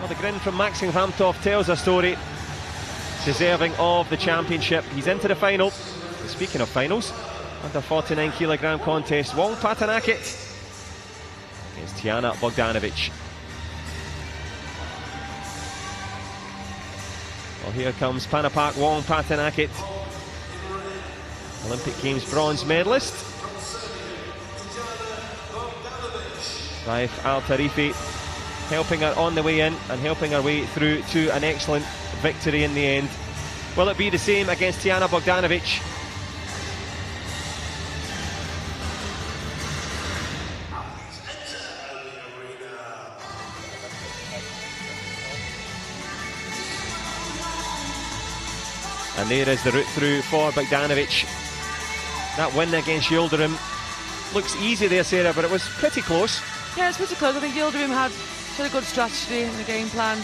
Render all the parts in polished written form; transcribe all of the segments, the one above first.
Well, the grin from Maxim Hamtov tells a story deserving of the championship. He's into the final. Speaking of finals, under 49 kilogram contest, Wongpattanakit against Tijana Bogdanovic. Well, here comes Panipak Wongpattanakit, Olympic Games bronze medalist. Raif Al-Tarifi helping her on the way in and helping her way through to an excellent victory in the end. Will it be the same against Tijana Bogdanovic? And there is the route through for Bogdanovic. That win against Yildirim looks easy there, Sarah, but it was pretty close. Yeah, it's pretty close. I think Yildirim had a good strategy and a game plan,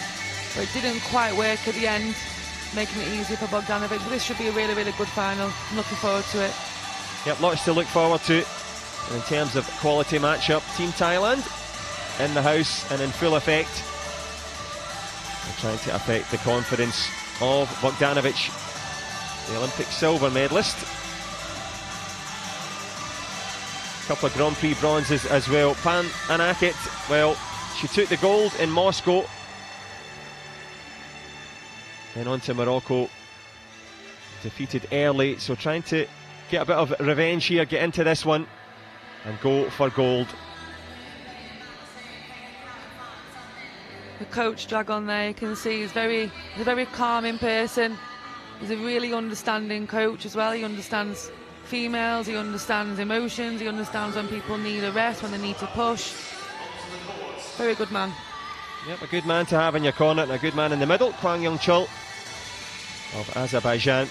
but it didn't quite work at the end, making it easy for Bogdanovic. But this should be a really, really good final. I'm looking forward to it. Yep, lots to look forward to. And in terms of quality matchup, Team Thailand in the house and in full effect. They're trying to affect the confidence of Bogdanovic, the Olympic silver medalist. A couple of Grand Prix bronzes as well. Panipak, well, she took the gold in Moscow. Then on to Morocco. Defeated early, so trying to get a bit of revenge here, get into this one and go for gold. The coach Dragon there, you can see he's a very calming person. He's a really understanding coach as well. He understands females, he understands emotions, he understands when people need a rest, when they need to push. Very good man. Yep, a good man to have in your corner and a good man in the middle. Kwang Young Chul of Azerbaijan.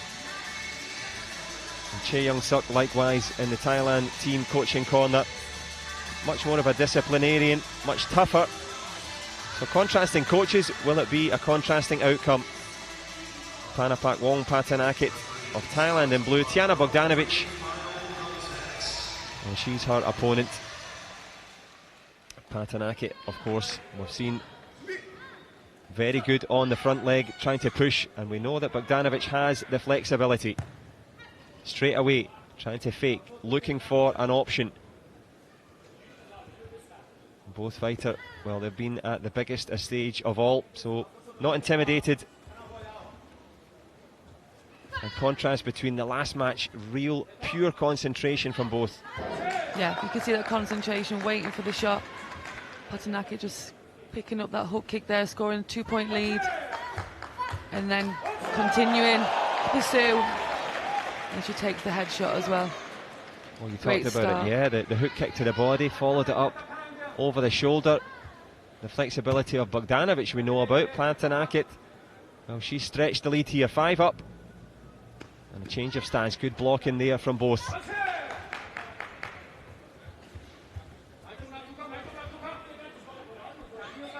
And Chae Young Suk likewise in the Thailand team coaching corner. Much more of a disciplinarian, much tougher. So contrasting coaches, will it be a contrasting outcome? Panipak Wongpattanakit of Thailand in blue, Tijana Bogdanovic, and she's her opponent. Pattanakit, of course, we've seen very good on the front leg, trying to push, and we know that Bogdanovic has the flexibility. Straight away, trying to fake, looking for an option. Both fighters, well, they've been at the biggest stage of all, so not intimidated. And contrast between the last match, real pure concentration from both. Yeah, you can see that concentration, waiting for the shot. Pattanakit just picking up that hook kick there, scoring a 2-point lead, and then continuing to pursue, and she takes the headshot as well. Well, you talked about it, yeah, the hook kick to the body, followed it up over the shoulder. The flexibility of Bogdanovic we know about. Pattanakit, well, she stretched the lead here, 5 up. And a change of stance, good blocking there from both.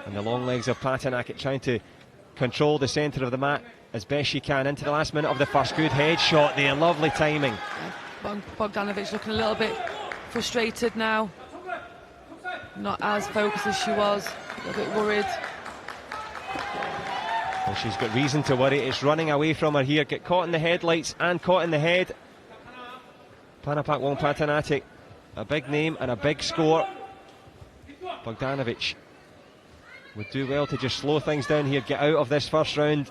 And the long legs of Pattanakit trying to control the centre of the mat as best she can into the last minute of the first. Good head shot there, lovely timing. Bogdanovic looking a little bit frustrated now. Not as focused as she was, a little bit worried. Well, she's got reason to worry. It's running away from her here. Get caught in the headlights and caught in the head. Panipak Wongpattanakit, a big name and a big score. Bogdanovic would do well to just slow things down here, get out of this first round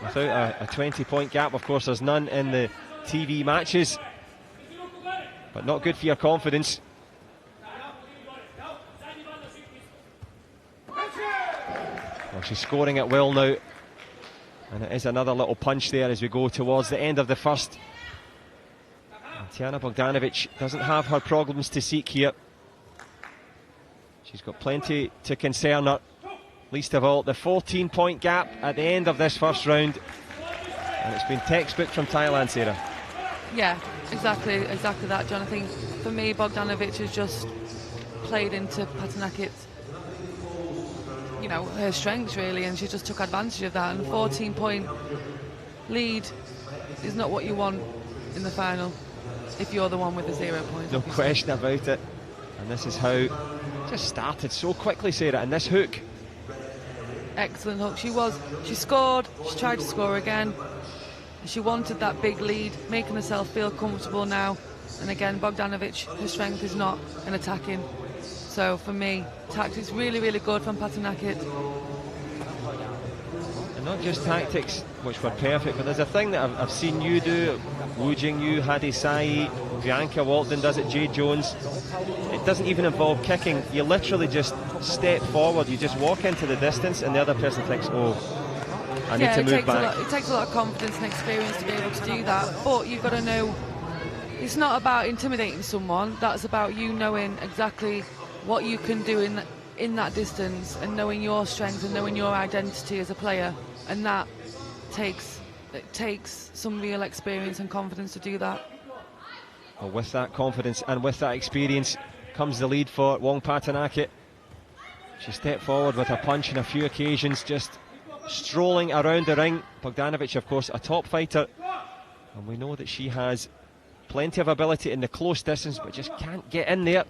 without a 20-point gap. Of course, there's none in the TV matches, but not good for your confidence. Well, she's scoring at will now, and it is another little punch there as we go towards the end of the first. And Tijana Bogdanovic doesn't have her problems to seek here. She's got plenty to concern her, least of all the 14-point gap at the end of this first round, and it's been textbook from Thailand, Sarah. Yeah, exactly that, John. I think for me, Bogdanovic has just played into Pattanakit's, you know, her strengths really, and she just took advantage of that. And a 14-point lead is not what you want in the final if you're the one with the 0 points. No question about it. And this is how it just started so quickly, Sarah, and this hook. excellent hook. She scored, she tried to score again. She wanted that big lead, making herself feel comfortable now. And again, Bogdanovic, her strength is not in attacking. So for me, tactics really, really good from Pattanakit. And not just tactics, which were perfect, but there's a thing that I've seen you do, Wu Jingyu, Hadi Sai, Bianca Walton does it, Jade Jones. It doesn't even involve kicking. You literally just step forward, you just walk into the distance, and the other person thinks, oh, I need to move back. It takes a lot of confidence and experience to be able to do that, but you've got to know it's not about intimidating someone. That's about you knowing exactly what you can do in that distance, and knowing your strengths and knowing your identity as a player, and that takes some real experience and confidence to do that. Well, with that confidence and with that experience comes the lead for Wongpattanakit. She stepped forward with a punch on a few occasions, just strolling around the ring. Bogdanovic, of course, a top fighter, and we know that she has plenty of ability in the close distance, but just can't get in there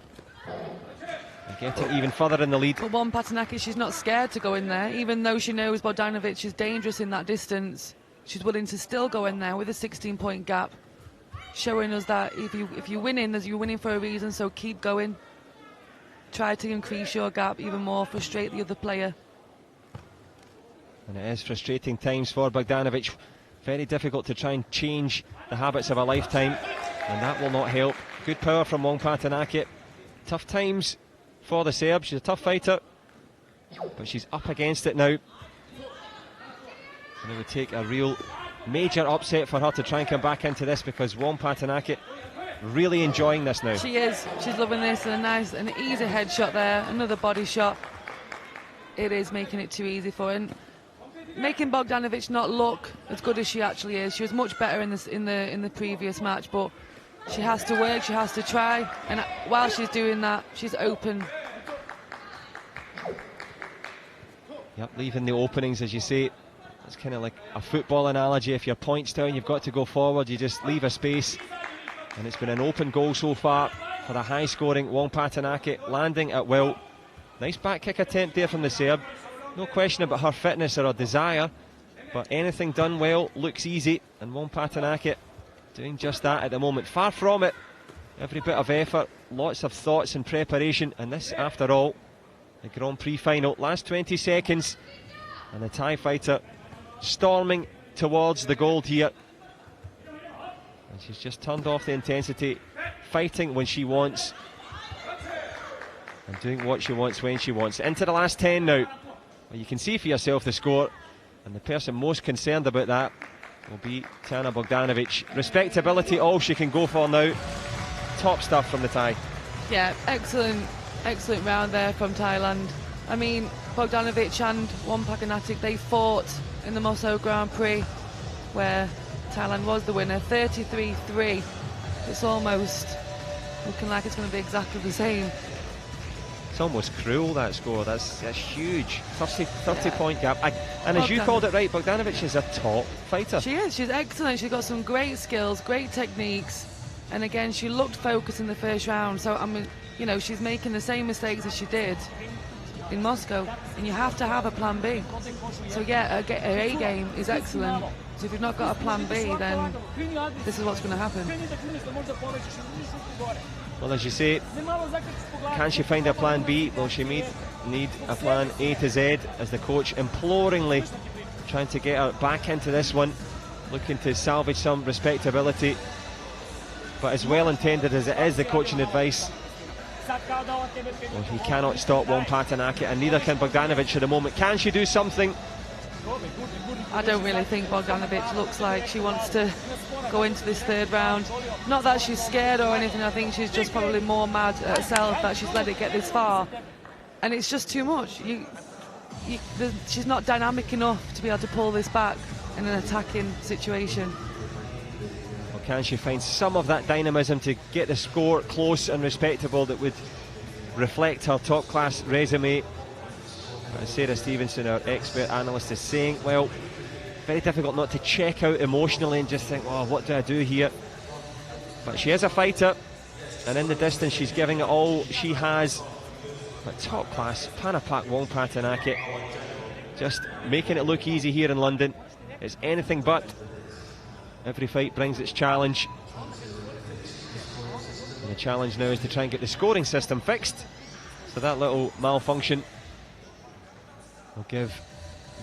and getting even further in the lead. But Wongpattanakit, she's not scared to go in there, even though she knows Bogdanovic is dangerous in that distance. She's willing to still go in there with a 16-point gap, showing us that if you're winning, you're winning for a reason, so keep going. Try to increase your gap even more, frustrate the other player. And it is frustrating times for Bogdanovic. Very difficult to try and change the habits of a lifetime, and that will not help. Good power from Wongpattanakit. Tough times for the Serb. She's a tough fighter, but she's up against it now. And it would take a real major upset for her to try and come back into this, because Wongpattanakit really enjoying this now. She is. She's loving this, and a nice and easy headshot there. Another body shot. It is making it too easy for her. Making Bogdanovic not look as good as she actually is. She was much better in the previous match, but she has to work, she has to try, and while she's doing that, she's open. Yep, leaving the openings, as you say. It's kind of like a football analogy. If your point's down, you've got to go forward, you just leave a space. And it's been an open goal so far for the high-scoring Wongpattanakit, landing at will. Nice back kick attempt there from the Serb. No question about her fitness or her desire, but anything done well looks easy, and Wongpattanakit doing just that at the moment. Far from it. Every bit of effort, lots of thoughts and preparation, and this, after all, the Grand Prix final. Last 20 seconds, and the Thai fighter storming towards the gold here. And she's just turned off the intensity, fighting when she wants, and doing what she wants when she wants. Into the last 10 now. Well, you can see for yourself the score, and the person most concerned about that will be Tijana Bogdanovic. Respectability, all she can go for now. Top stuff from the Thai. Yeah, excellent round there from Thailand. I mean, Bogdanovic and Wongpattanakit, they fought in the Moso Grand Prix, where Thailand was the winner, 33-3. It's almost looking like it's going to be exactly the same. It's almost cruel, that score. That's huge. 30-point gap. And as you called it right, Bogdanovic is a top fighter. She is. She's excellent. She's got some great skills, great techniques. And again, she looked focused in the first round. So, I mean, you know, she's making the same mistakes as she did in Moscow. And you have to have a plan B. So, yeah, her A game is excellent. So if you've not got a plan B, then this is what's going to happen. Well, as you say, can she find a plan B? Well, she may need a plan A to Z, as the coach imploringly trying to get her back into this one, looking to salvage some respectability. But as well intended as it is, the coaching advice, well, he cannot stop Wongpattanakit, and neither can Bogdanovic at the moment. Can she do something? I don't really think Bogdanovic looks like she wants to go into this third round. Not that she's scared or anything, I think she's just probably more mad at herself that she's let it get this far. And it's just too much. She's not dynamic enough to be able to pull this back in an attacking situation. Or can she find some of that dynamism to get the score close and respectable that would reflect her top-class resume? But as Sarah Stevenson, our expert analyst, is saying, well, very difficult not to check out emotionally and just think, oh, what do I do here? But she is a fighter, and in the distance she's giving it all she has. But top class, Panipak Wongpattanakit. just making it look easy here in London. It's anything but. Every fight brings its challenge. And the challenge now is to try and get the scoring system fixed. So that little malfunction will give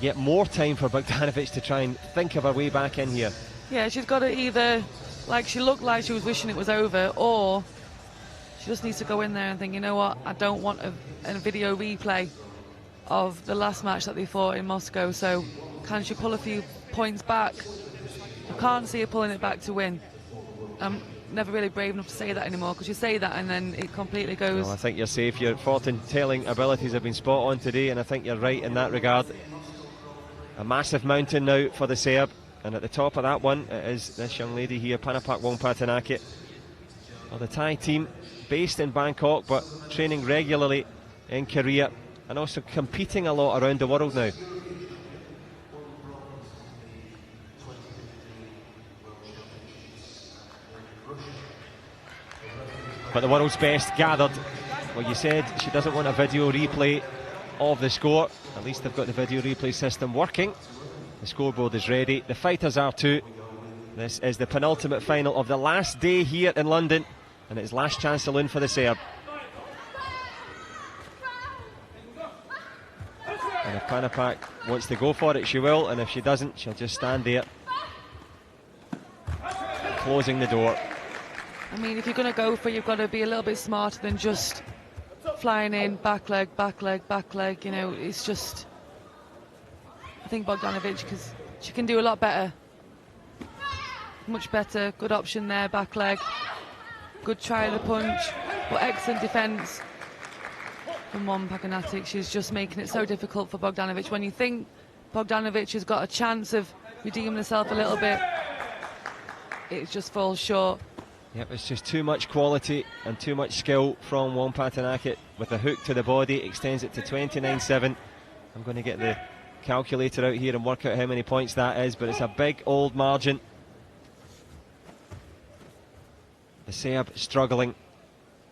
yet more time for Bogdanovic to try and think of her way back in here. Yeah, she's got to either, like, she looked like she was wishing it was over, or she just needs to go in there and think, you know what, I don't want a video replay of the last match that they fought in Moscow, so can she pull a few points back? I can't see her pulling it back to win. I'm never really brave enough to say that anymore, because you say that and then it completely goes. Well, I think you're safe. Your fortune-telling abilities have been spot on today, and I think you're right in that regard. A massive mountain now for the Serb, and at the top of that one it is this young lady here, Panipak Wongpattanakit. Well, the Thai team based in Bangkok but training regularly in Korea and also competing a lot around the world now. But the world's best gathered. Well, you said she doesn't want a video replay of the score. At least they've got the video replay system working. The scoreboard is ready. The fighters are too. This is the penultimate final of the last day here in London, and it's last chance saloon for the Serb. And if Panipak wants to go for it, she will, and if she doesn't, she'll just stand there, closing the door. I mean, if you're going to go for it, you've got to be a little bit smarter than just flying in, back leg, back leg, back leg. You know, it's just, I think Bogdanovic, because she can do a lot better. Much better, good option there, back leg. Good try of the punch, but excellent defence from Wongpattanakit. She's just making it so difficult for Bogdanovic. When you think Bogdanovic has got a chance of redeeming herself a little bit, it just falls short. Yep, it's just too much quality and too much skill from Wongpattanakit. With a hook to the body, extends it to 29-7. I'm going to get the calculator out here and work out how many points that is, but it's a big old margin. The Serb struggling.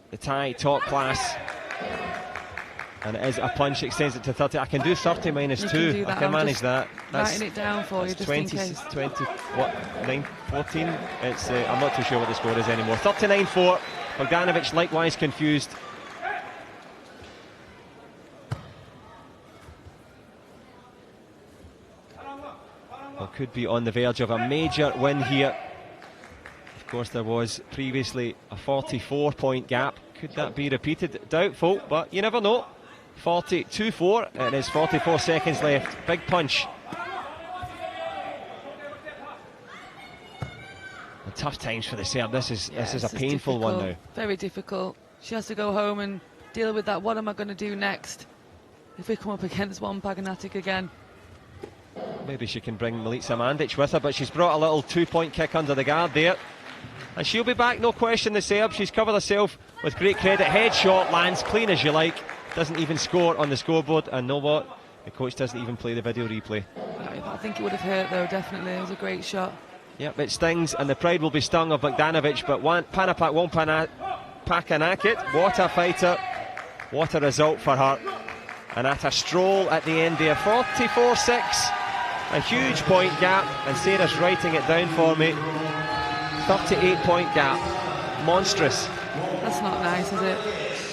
The Thai top class. And it is a punch, extends it to 30. I can do 30 minus 2. I can manage that. That's writing it down for you, just 20, in case. 20, what, 9, 14? It's, I'm not too sure what the score is anymore. 39-4. Bogdanovic likewise confused. Well, could be on the verge of a major win here. Of course, there was previously a 44-point gap. Could that be repeated? Doubtful, but you never know. 42-4, and there's 44 seconds left. Big punch. And tough times for the Serb. This is a painful one now. Very difficult. She has to go home and deal with that. What am I going to do next if we come up against Wongpattanakit again? Maybe she can bring Milica Mandic with her, but she's brought a little 2-point kick under the guard there. And she'll be back, no question, the Serb. She's covered herself with great credit. Headshot lands clean as you like. Doesn't even score on the scoreboard. And know what? The coach doesn't even play the video replay. I think it would have hurt, though, definitely. It was a great shot. Yep, it stings, and the pride will be stung of Bogdanovic. But Panipak Wongpattanakit, what a fighter. What a result for her. And at a stroll at the end there, 44-6. A huge point gap, and Sarah's writing it down for me. 38-point gap. Monstrous. That's not nice, is it?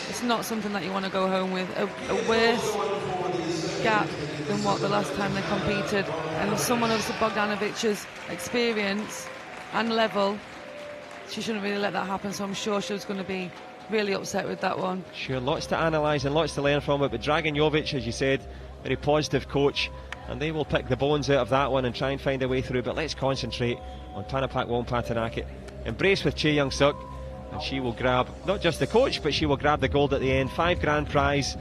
It's not something that you want to go home with. A worse gap than what the last time they competed. And someone of Bogdanovic's experience and level, she shouldn't really let that happen, so I'm sure she was going to be really upset with that one. Sure, lots to analyse and lots to learn from it, but Dragan Jovic, as you said, very positive coach, and they will pick the bones out of that one and try and find a way through. But let's concentrate on Panipak Wongpattanakit. Embrace with Chae Young-suk, and she will grab not just the coach, but she will grab the gold at the end. $5 grand prize